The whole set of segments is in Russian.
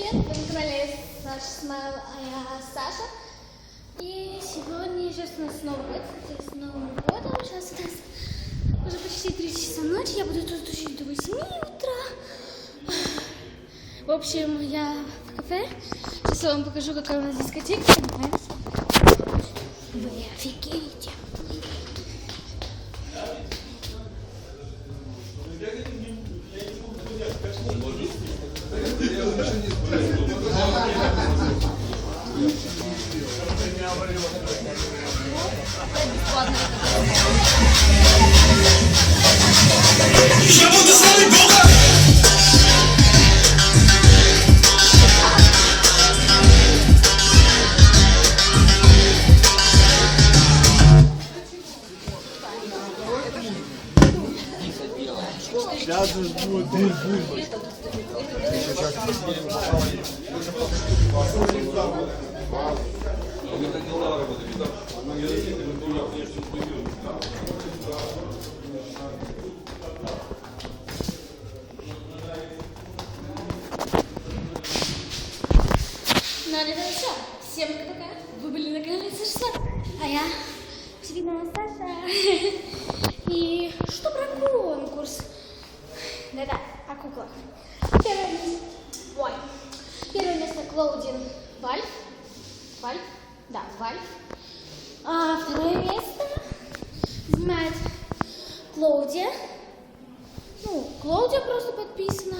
привет! Вы на канале Саша Смайл, а я Саша. И сегодня сейчас у нас Новый год, с Новым годом. Сейчас у нас уже почти 3 часа ночи, я буду тут учить до 8 утра. В общем, я в кафе. Сейчас я вам покажу, какая у нас дискотека. Вы офигеете. Я буду с вами долго. Сейчас же будет Ну, это все. Всем пока. Вы были на канале Саша Смайл, а я очевидно Саша. И что про конкурс? Да-да, о куклах. Первое место Клаудин Вальф. Да, Вальф. А второе место занимает Клаудия. Ну, Клаудия просто подписана.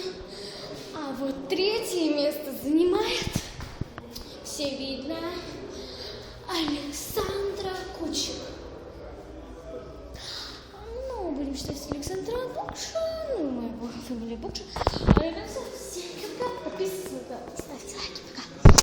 А вот третье место занимает всевидная Александра Кучик. Ну, будем считать Александра лучше, ну, моего фамилия Букша. А это все, всем пока, подписывайтесь на канал.